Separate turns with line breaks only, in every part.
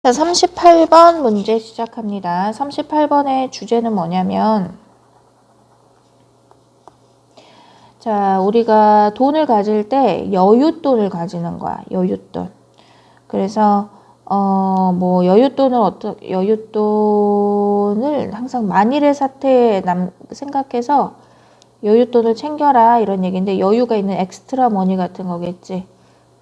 자, 38번 문제 시작합니다. 38번의 주제는 뭐냐면, 자, 우리가 돈을 가질 때 여윳돈을 가지는 거야. 여윳돈. 그래서 여윳돈을 항상 만일의 사태에 생각해서 여윳돈을 챙겨라 이런 얘기인데, 여유가 있는 엑스트라 머니 같은 거겠지.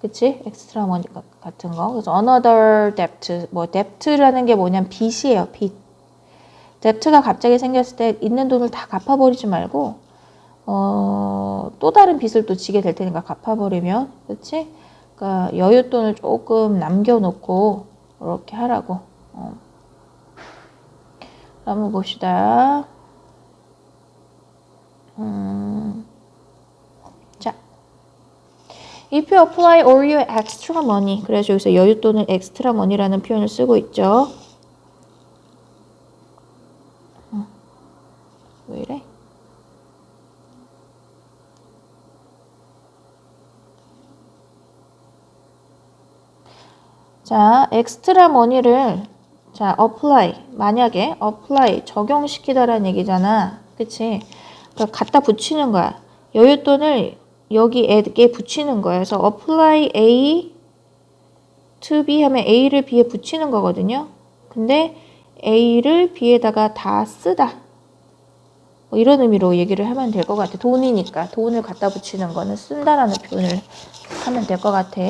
그치? 엑스트라 머니 같은 거. 그래서 another debt. debt라는 게 뭐냐면 빚이에요. 빚. debt가 갑자기 생겼을 때 있는 돈을 다 갚아버리지 말고 또 다른 빚을 또 지게 될 테니까 갚아버리면. 그치? 그러니까 여윳돈을 조금 남겨놓고 이렇게 하라고. 한번 봅시다. 자, if you apply all your extra money. 그래서 여기서 여윳돈을 extra money라는 표현을 쓰고 있죠. 왜 이래? 자, extra money를 만약에 apply 적용시키다라는 얘기잖아. 그치? 그러니까 갖다 붙이는 거야. 여윳돈을 여기에 붙이는 거예요. 그래서 apply A to B 하면 A를 B에 붙이는 거거든요. 근데 A를 B에다가 다 쓰다. 뭐 이런 의미로 얘기를 하면 될 것 같아. 돈이니까 돈을 갖다 붙이는 거는 쓴다라는 표현을 하면 될 것 같아.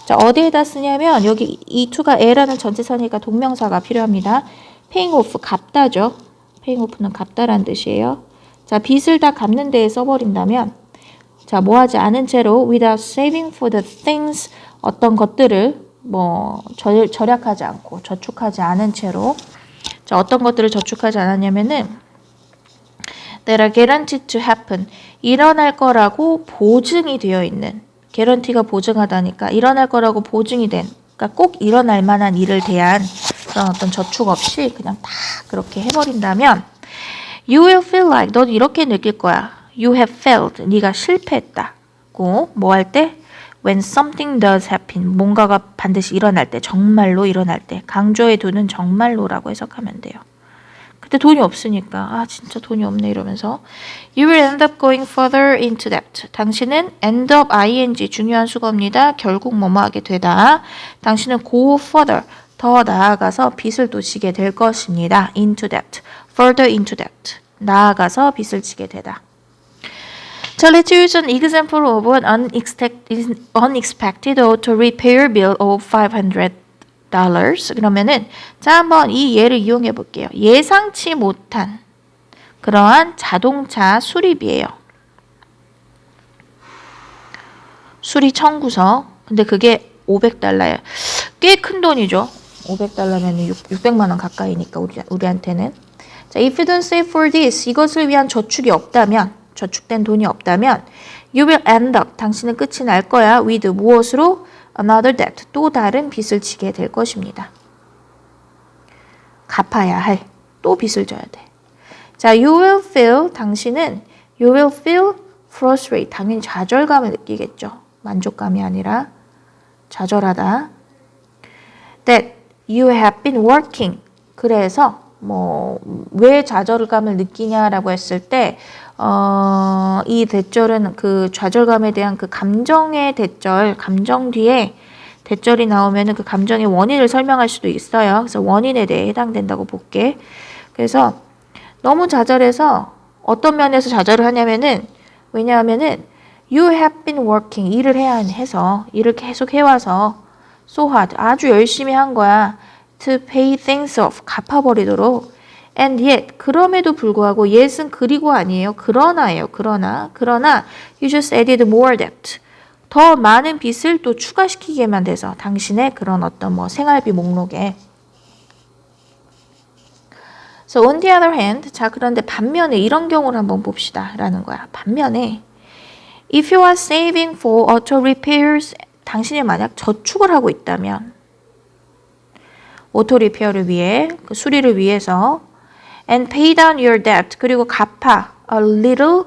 자, 어디에다 쓰냐면 여기 이 to가 A라는 전치사니까 동명사가 필요합니다. paying off 갚다죠. paying off는 갚다라는 뜻이에요. 자, 빚을 다 갚는 데에 써버린다면, 자, 뭐 하지 않은 채로 without saving for the things, 어떤 것들을 절약하지 않고 저축하지 않은 채로. 자, 어떤 것들을 저축하지 않았냐면은 that are guaranteed to happen, 일어날 거라고 보증이 되어 있는, guarantee가 보증하다니까 일어날 거라고 보증이 된, 그러니까 꼭 일어날 만한 일을 대한 그런 어떤 저축 없이 그냥 다 그렇게 해버린다면 you will feel like, 넌 이렇게 느낄 거야. You have failed, 네가 실패했다고. 뭐 할 때? When something does happen, 뭔가가 반드시 일어날 때, 정말로 일어날 때. 강조해 두는 정말로라고 해석하면 돼요. 그때 돈이 없으니까 진짜 돈이 없네 이러면서 You will end up going further into debt. 당신은 end up ing 중요한 수거입니다. 결국 뭐뭐 하게 되다. 당신은 go further, 더 나아가서 빚을 또 지게 될 것입니다. into debt, further into debt. 나아가서 빚을 지게 되다. 자, let's use an example of an unexpected auto repair bill of $500. 그러면은 자, 한번 이 예를 이용해 볼게요. 예상치 못한 그러한 자동차 수리비예요. 수리 청구서. 근데 그게 $500예요. 꽤 큰 돈이죠. $500면 600만 원 가까이니까 우리한테는. 자, if you don't save for this, 이것을 위한 저축이 없다면, 저축된 돈이 없다면 you will end up, 당신은 끝이 날 거야. with 무엇으로? another debt, 또 다른 빚을 지게 될 것입니다. 갚아야 할 또 빚을 져야 돼. 자, you will feel, 당신은 you will feel frustrated, 당연히 좌절감을 느끼겠죠. 만족감이 아니라 좌절하다. that you have been working, 그래서 왜 좌절감을 느끼냐라고 했을 때 이 대절은 그 좌절감에 대한 그 감정의 대절, 감정 뒤에 대절이 나오면은 그 감정의 원인을 설명할 수도 있어요. 그래서 원인에 대해 해당된다고 볼게. 그래서 너무 좌절해서 어떤 면에서 좌절을 하냐면은, 왜냐하면은 you have been working, 일을 해야 해서 일을 계속 해와서 so hard, 아주 열심히 한 거야. to pay things off, 갚아버리도록. and yet, 그럼에도 불구하고, yet은 그리고 아니에요. 그러나예요. 그러나 you just added more debt. 더 많은 빚을 또 추가시키게만 돼서 당신의 그런 어떤 생활비 목록에. So on the other hand, 자, 그런데 반면에 이런 경우를 한번 봅시다 라는 거야. 반면에 if you are saving for auto repairs, 당신이 만약 저축을 하고 있다면 오토 리페어를 위해, 그 수리를 위해서, and pay down your debt, 그리고 갚아 a little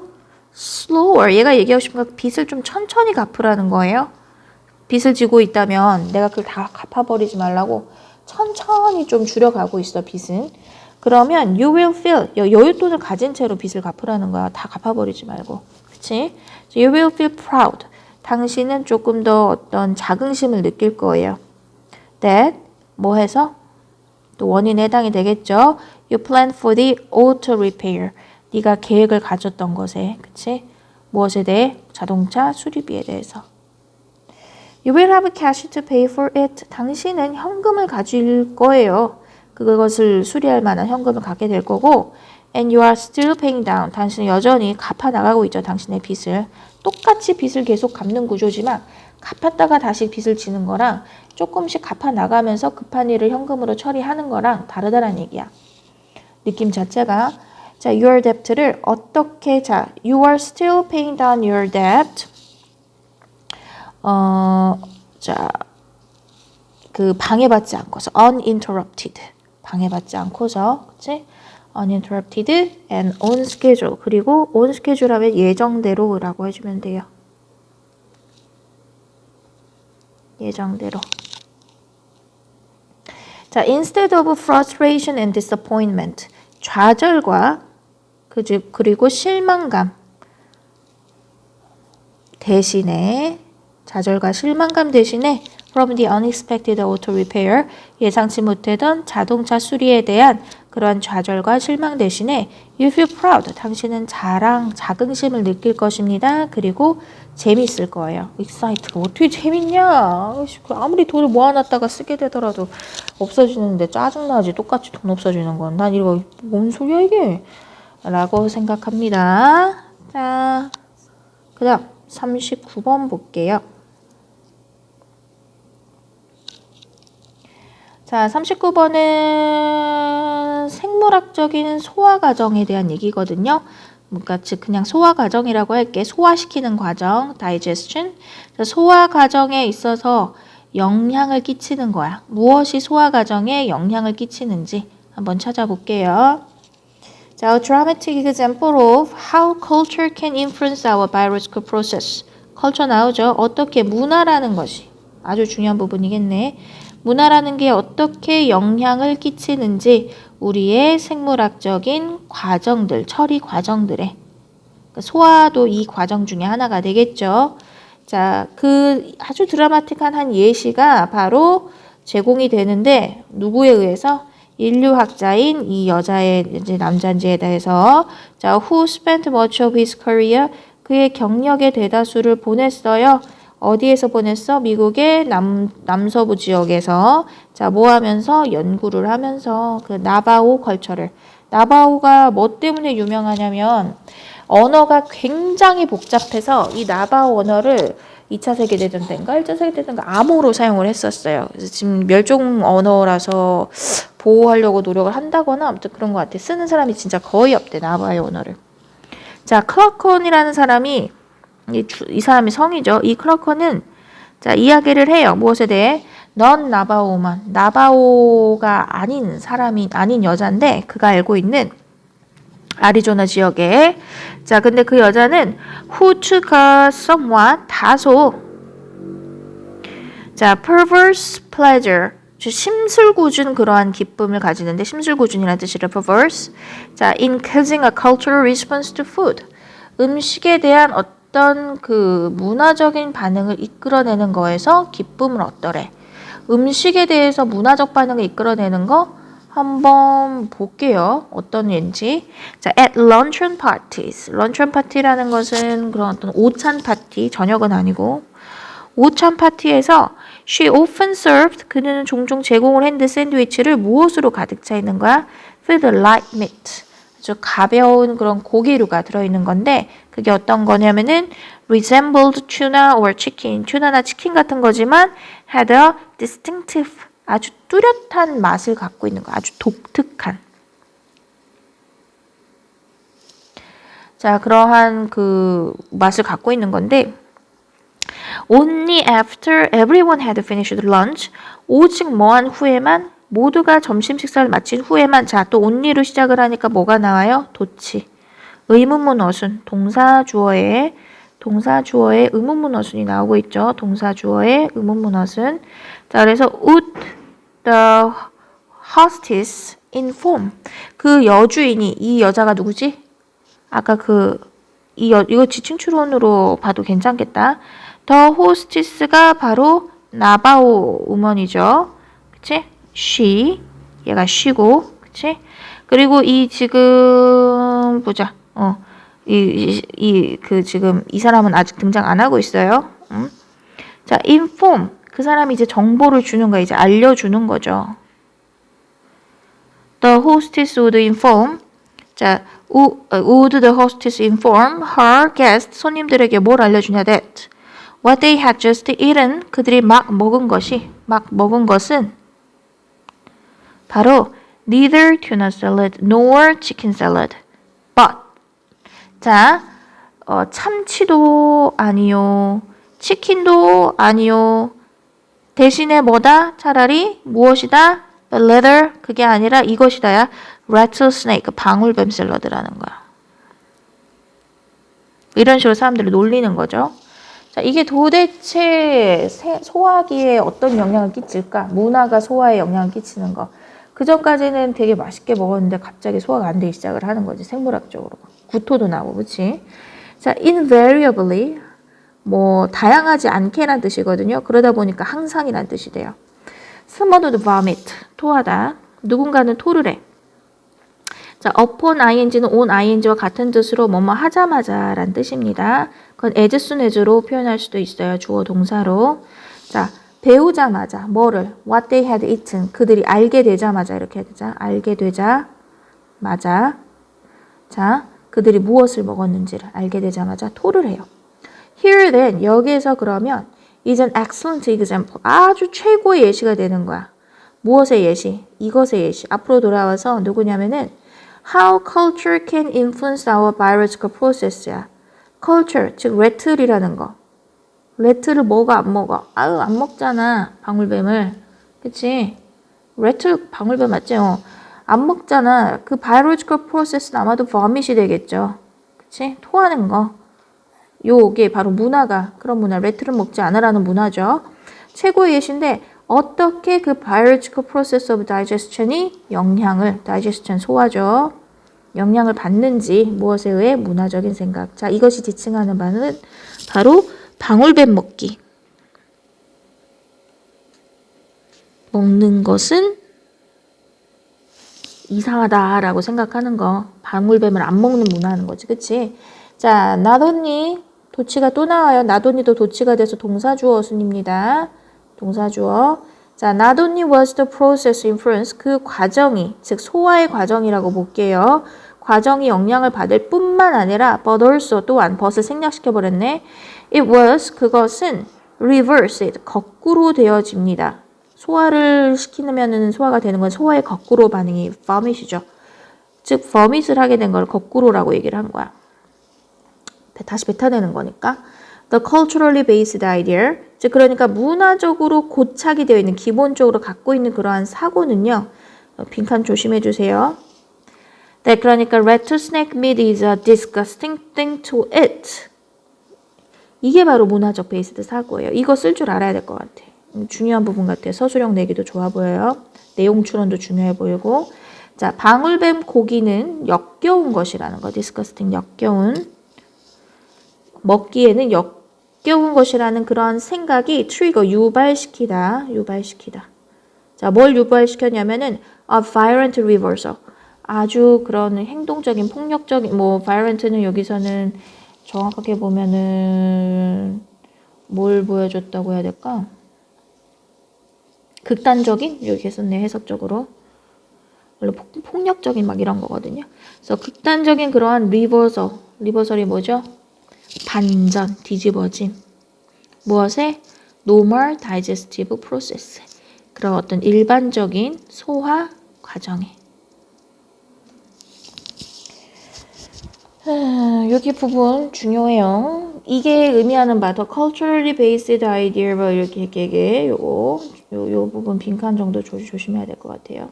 slower, 얘가 얘기하고 싶은 건 빚을 좀 천천히 갚으라는 거예요. 빚을 지고 있다면 내가 그걸 다 갚아버리지 말라고 천천히 좀 줄여가고 있어, 빚은. 그러면 you will feel, 여윳돈을 가진 채로 빚을 갚으라는 거야. 다 갚아버리지 말고. 그치? You will feel proud. 당신은 조금 더 어떤 자긍심을 느낄 거예요. That, 뭐 해서? 또 원인에 해당이 되겠죠. You plan for the auto repair. 네가 계획을 가졌던 것에, 그치? 무엇에 대해? 자동차 수리비에 대해서. You will have cash to pay for it. 당신은 현금을 가질 거예요. 그것을 수리할 만한 현금을 갖게 될 거고, and you are still paying down. 당신은 여전히 갚아 나가고 있죠. 당신의 빚을. 똑같이 빚을 계속 갚는 구조지만 갚았다가 다시 빚을 지는 거랑 조금씩 갚아 나가면서 급한 일을 현금으로 처리하는 거랑 다르다는 얘기야. 느낌 자체가. 자, your debt를 어떻게, 자, you are still paying down your debt. 자, 그 방해받지 않고서 uninterrupted. 방해받지 않고서, 그치? uninterrupted and on schedule. 그리고 on schedule 하면 예정대로라고 해주면 돼요. 예정대로. 자, instead of frustration and disappointment. 좌절과 그리고 실망감 대신에 좌절과 실망감 대신에 from the unexpected auto repair 예상치 못하던 자동차 수리에 대한 그런 좌절과 실망 대신에 you feel proud 당신은 자긍심을 느낄 것입니다. 그리고 재밌을 거예요. excited 어떻게 재밌냐? 아무리 돈을 모아놨다가 쓰게 되더라도 없어지는데 짜증나지. 똑같이 돈 없어지는 건. 난 이거 뭔 소리야 이게? 라고 생각합니다. 자, 그 다음 39번 볼게요. 자, 39번은 생물학적인 소화 과정에 대한 얘기거든요. 그러니까 즉 그냥 소화 과정이라고 할게. 소화시키는 과정, digestion. 소화 과정에 있어서 영향을 끼치는 거야. 무엇이 소화 과정에 영향을 끼치는지 한번 찾아볼게요. 자, a dramatic example of how culture can influence our biological process. culture 나오죠. 어떻게 문화라는 것이 아주 중요한 부분이겠네. 문화라는 게 어떻게 영향을 끼치는지 우리의 생물학적인 과정들, 처리 과정들에 소화도 이 과정 중에 하나가 되겠죠. 자, 그 아주 드라마틱한 한 예시가 바로 제공이 되는데 누구에 의해서? 인류학자인 이 여자의 이제 남자인지에 대해서 자, who spent much of his career 그의 경력의 대다수를 보냈어요. 어디에서 보냈어? 미국의 남서부 지역에서 자, 뭐 하면서? 연구를 하면서 그 나바오 컬처를 나바오가 뭐 때문에 유명하냐면 언어가 굉장히 복잡해서 이 나바오 언어를 2차 세계대전 때인가 1차 세계대전 때인가 암호로 사용을 했었어요. 그래서 지금 멸종 언어라서 보호하려고 노력을 한다거나 아무튼 그런 것 같아. 쓰는 사람이 진짜 거의 없대. 나바오 언어를. 자, 클라컨이라는 사람이 이 사람의 성이죠. 이 클라컨은 자, 이야기를 해요. 무엇에 대해? 넌 나바오만. 나바오가 아닌 사람이 아닌 여자인데 그가 알고 있는 아리조나 지역에 자, 근데 그 여자는 who took somewhat 다소 자, perverse pleasure 심술궂은 그러한 기쁨을 가지는데 심술궂은이라는 뜻이라 perverse 자, in causing a cultural response to food 음식에 대한 어떤 그 문화적인 반응을 이끌어내는 거에서 기쁨을 얻더래. 음식에 대해서 문화적 반응을 이끌어내는 거 한번 볼게요. 어떤 왠지. 자, at luncheon parties. luncheon party라는 것은 그런 어떤 오찬 파티, 저녁은 아니고 오찬 파티에서 she often served. 그는 종종 제공을 했는데 샌드위치를 무엇으로 가득 차 있는 거야? with light meat. 아주 가벼운 그런 고기류가 들어있는 건데 그게 어떤 거냐면은 resembled tuna or chicken. 튜나나 치킨 같은 거지만 had a distinctive 아주 뚜렷한 맛을 갖고 있는 거. 아주 독특한. 자, 그러한 그 맛을 갖고 있는 건데 only after everyone had finished lunch 오직 뭐한 후에만 모두가 점심 식사를 마친 후에만 자, 또 only로 시작을 하니까 뭐가 나와요? 도치. 의문문 어순. 동사 주어의 의문문 어순이 나오고 있죠. 동사 주어의 의문문 어순. 자, 그래서 would the hostess inform. 그 여주인이, 이 여자가 누구지? 아까 이거 지칭 추론으로 봐도 괜찮겠다. The hostess가 바로 나바오 우먼이죠. 그치? she. 얘가 she고. 그치? 그리고 이 지금, 보자. 지금 이 사람은 아직 등장 안 하고 있어요. 자, inform. 그 사람이 이제 정보를 주는 거야. 이제 알려주는 거죠. The hostess would inform. 자, would the hostess inform her guest, 손님들에게 뭘 알려주냐, that what they had just eaten, 그들이 막 먹은 것은 바로 neither tuna salad nor chicken salad, but 자, 참치도 아니요, 치킨도 아니요, 대신에 뭐다? 차라리 무엇이다? But rather 그게 아니라 이것이다야. rattlesnake, 방울뱀 샐러드라는 거야. 이런 식으로 사람들을 놀리는 거죠. 자, 이게 도대체 소화기에 어떤 영향을 끼칠까? 문화가 소화에 영향을 끼치는 거. 그 전까지는 되게 맛있게 먹었는데 갑자기 소화가 안 되기 시작을 하는 거지. 생물학적으로. 구토도 나고, 그치? 자, invariably, 다양하지 않게란 뜻이거든요. 그러다 보니까 항상이란 뜻이 돼요. Someone would vomit, 토하다. 누군가는 토를 해. 자, upon ing는 on ing와 같은 뜻으로 뭐뭐 하자마자 란 뜻입니다. 그건 as soon as로 표현할 수도 있어요. 주어 동사로. 자, 배우자마자 뭐를 what they had eaten, 그들이 알게 되자마자 이렇게 해야 되죠. 알게 되자마자. 자, 그들이 무엇을 먹었는지를 알게 되자마자 토를 해요. Here then, 여기에서 그러면 is an excellent example. 아주 최고의 예시가 되는 거야. 무엇의 예시? 이것의 예시. 앞으로 돌아와서 누구냐면은 How culture can influence our biological process야. culture, 즉 레틀이라는 거. 레틀을 뭐가 안 먹어? 아유, 안 먹잖아. 방울뱀을. 그치? 레틀 방울뱀 맞지? 안 먹잖아. 그 biological process는 아마도 vomit이 되겠죠. 그치? 토하는 거. 요게 바로 문화가, 그런 문화, 레트를 먹지 않으라는 문화죠. 최고의 예시인데 어떻게 그 biological process of digestion이 digestion 소화죠. 영향을 받는지 무엇에 의해 문화적인 생각. 자, 이것이 지칭하는 바는 바로 방울뱀 먹기. 먹는 것은 이상하다라고 생각하는 거. 방울뱀을 안 먹는 문화하는 거지. 그치? 자, not only 도치가 또 나와요. not only도 도치가 돼서 동사주어 순입니다. 동사주어. 자, not only was the process influenced, 그 과정이, 즉 소화의 과정이라고 볼게요. 과정이 영향을 받을 뿐만 아니라 but also 또한 벗을 생략시켜버렸네. It was, 그것은 reversed, 거꾸로 되어집니다. 소화를 시키면은 소화가 되는 건 소화의 거꾸로 반응이 vomit이죠. 즉 vomit을 하게 된 걸 거꾸로라고 얘기를 한 거야. 다시 뱉어내는 거니까. The culturally based idea, 즉 그러니까 문화적으로 고착이 되어 있는, 기본적으로 갖고 있는 그러한 사고는요. 빈칸 조심해 주세요. 네, 그러니까 rattlesnake meat is a disgusting thing to eat. 이게 바로 문화적 베이스드 사고예요. 이거 쓸 줄 알아야 될 것 같아. 중요한 부분 같아요. 서술형 내기도 좋아 보여요. 내용 추론도 중요해 보이고. 자, 방울뱀 고기는 역겨운 것이라는 거. disgusting, 역겨운. 먹기에는 역겨운 것이라는 그런 생각이 트리거, 유발시키다. 자, 뭘 유발시켰냐면은 a violent reversal. 아주 그런 행동적인, 폭력적인, violent는 여기서는 정확하게 보면은 뭘 보여줬다고 해야 될까? 극단적인? 여기 했었네, 해석적으로. 원래 폭력적인 막 이런 거거든요. 그래서 극단적인 그러한 리버설이 뭐죠? 반전, 뒤집어짐. 무엇에? normal digestive process. 그런 어떤 일반적인 소화 과정에. 여기 부분 중요해요. 이게 의미하는 바 더 culturally based idea 이렇게 요 부분 빈칸 정도 조심해야 될 것 같아요.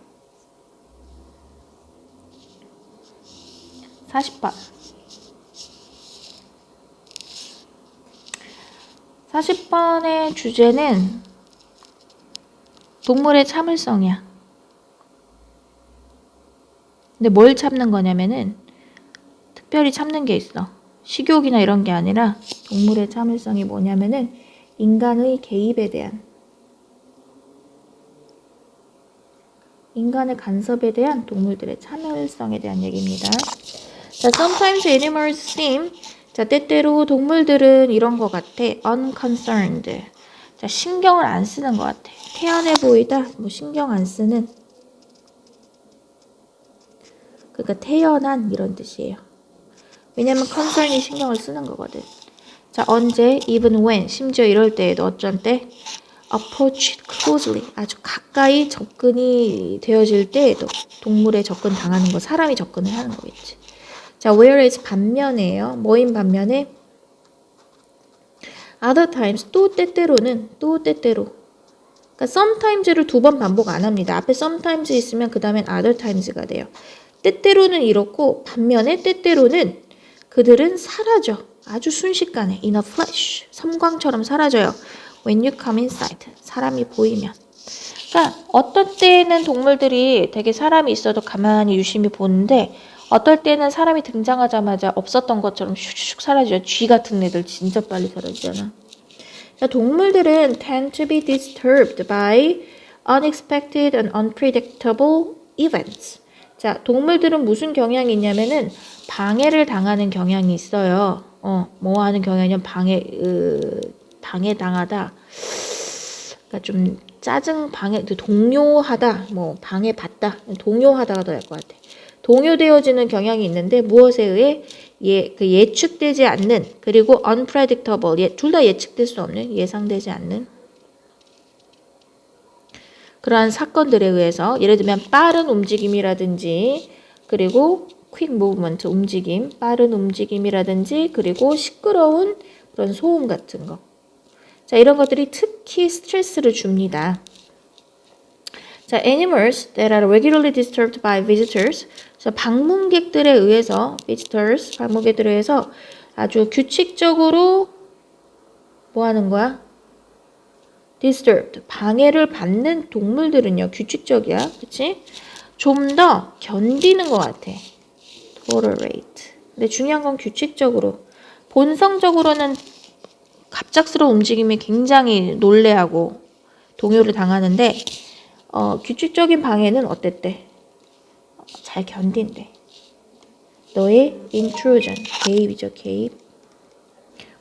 40번. 40번의 주제는 동물의 참을성이야. 근데 뭘 참는 거냐면은 특별히 참는 게 있어. 식욕이나 이런 게 아니라 동물의 참을성이 뭐냐면은 인간의 개입에 대한 인간의 간섭에 대한 동물들의 참을성에 대한 얘기입니다. 자, sometimes animals seem 자, 때때로 동물들은 이런 것 같아. unconcerned. 자, 신경을 안 쓰는 것 같아. 태연해 보이다. 뭐 신경 안 쓰는. 그러니까 태연한 이런 뜻이에요. 왜냐면 concern이 신경을 쓰는 거거든. 자, 언제? even when. 심지어 이럴 때에도 어쩐 때? approach closely. 아주 가까이 접근이 되어질 때에도 동물에 접근 당하는 거, 사람이 접근을 하는 거겠지. 자, whereas 반면에요. 뭐인 반면에? other times. 또 때때로는. 그러니까 sometimes를 두 번 반복 안 합니다. 앞에 sometimes 있으면 그 다음엔 other times가 돼요. 때때로는 이렇고 반면에 때때로는 그들은 사라져. 아주 순식간에 in a flash. 섬광처럼 사라져요. when you come in sight. 사람이 보이면. 그러니까 어떤 때는 동물들이 되게 사람이 있어도 가만히 유심히 보는데 어떨 때는 사람이 등장하자마자 없었던 것처럼 슉슉 사라져요. 쥐 같은 애들 진짜 빨리 사라지잖아. 자, 동물들은 tend to be disturbed by unexpected and unpredictable events. 자, 동물들은 무슨 경향이 있냐면은 방해를 당하는 경향이 있어요. 뭐 하는 경향이냐면 방해당하다. 그러니까 좀 동요하다, 뭐 방해받다, 동요하다가 더 날 것 같아. 동요되어지는 경향이 있는데 무엇에 의해 예측되지 않는 그리고 unpredictable 둘 다 예측될 수 없는 예상되지 않는 그러한 사건들에 의해서 예를 들면 빠른 움직임이라든지 그리고 quick movement 움직임, 빠른 움직임이라든지 그리고 시끄러운 그런 소음 같은 거. 자, 이런 것들이 특히 스트레스를 줍니다. 자, animals that are regularly disturbed by visitors. 자, 방문객들에 의해서 방문객들에 의해서 아주 규칙적으로 뭐 하는 거야? disturbed. 방해를 받는 동물들은요. 규칙적이야. 그치? 좀 더 견디는 것 같아. tolerate. 근데 중요한 건 규칙적으로. 본성적으로는 갑작스러운 움직임에 굉장히 놀래하고 동요를 당하는데 규칙적인 방해는 어땠대? 잘 견딘대. 너의 intrusion, 개입이죠, 개입.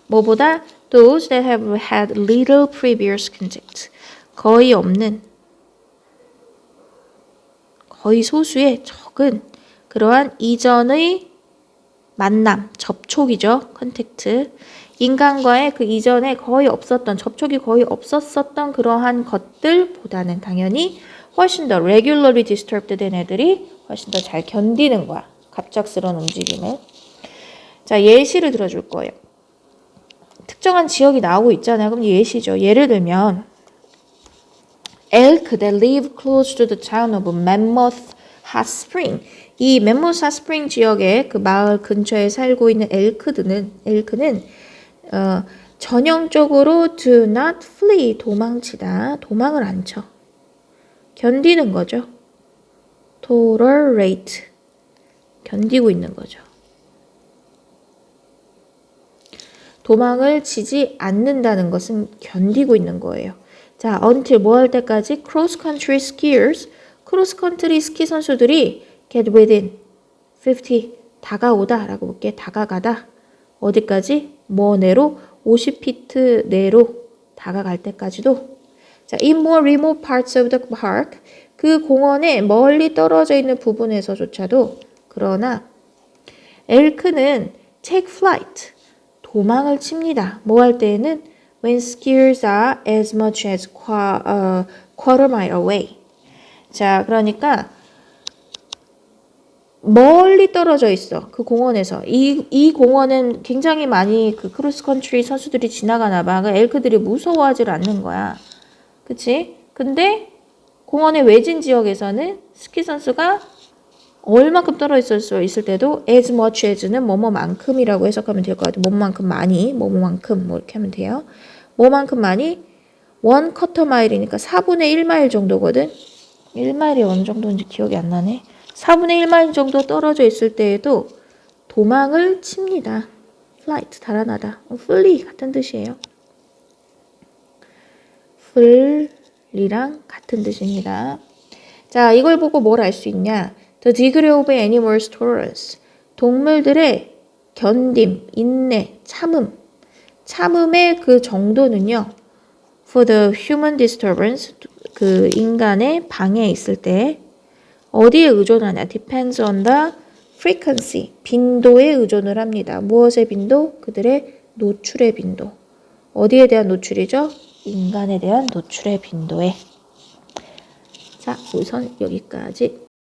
뭐보다 those that have had little previous contact, 거의 없는, 거의 소수의 적은 그러한 이전의 만남, 접촉이죠, 컨택트. 인간과의 그 이전에 거의 없었던, 접촉이 거의 없었었던 그러한 것들보다는 당연히 훨씬 더 regularly disturbed 된 애들이 훨씬 더 잘 견디는 거야. 갑작스러운 움직임을. 자, 예시를 들어줄 거예요. 특정한 지역이 나오고 있잖아요. 그럼 예시죠. 예를 들면 elk that live close to the town of Mammoth Hot Spring. 이 Mammoth Hot Spring 지역의 그 마을 근처에 살고 있는 엘크는 전형적으로 do not flee, 도망치다. 도망을 안 쳐. 견디는 거죠. tolerate, 견디고 있는 거죠. 도망을 치지 않는다는 것은 견디고 있는 거예요. 자, until 뭐 할 때까지? cross country skiers, 크로스 컨트리 스키 선수들이 get within 50, 다가오다 라고 볼게. 다가가다. 어디까지? 뭐 내로? 50피트 내로 다가갈 때까지도. 자, in more remote parts of the park, 그 공원의 멀리 떨어져 있는 부분에서조차도. 그러나 엘크는 take flight, 도망을 칩니다. 뭐 할 때에는 when skiers are as much as quarter mile away. 자, 그러니까 멀리 떨어져 있어. 그 공원에서. 이 공원은 굉장히 많이 그 크로스컨트리 선수들이 지나가나 봐. 그 엘크들이 무서워하지 않는 거야. 그치? 근데 공원의 외진 지역에서는 스키 선수가 얼마큼 떨어져 있을 때도 as much as는 뭐뭐만큼이라고 해석하면 될 것 같아요. 뭐만큼 많이, 뭐뭐만큼 뭐 이렇게 하면 돼요. 뭐만큼 많이 1쿼터 마일이니까 4분의 1마일 정도거든. 1마일이 어느 정도인지 기억이 안 나네. 4분의 1마일 정도 떨어져 있을 때에도 도망을 칩니다. flight, 달아나다. flee 같은 뜻이에요. flee랑 같은 뜻입니다. 자, 이걸 보고 뭘 알 수 있냐? The degree of animals' tolerance. 동물들의 견딤, 인내, 참음. 참음의 그 정도는요. For the human disturbance, 그 인간의 방해에 있을 때 어디에 의존하냐? Depends on the frequency, 빈도에 의존을 합니다. 무엇의 빈도? 그들의 노출의 빈도. 어디에 대한 노출이죠? 인간에 대한 노출의 빈도에. 자, 우선 여기까지.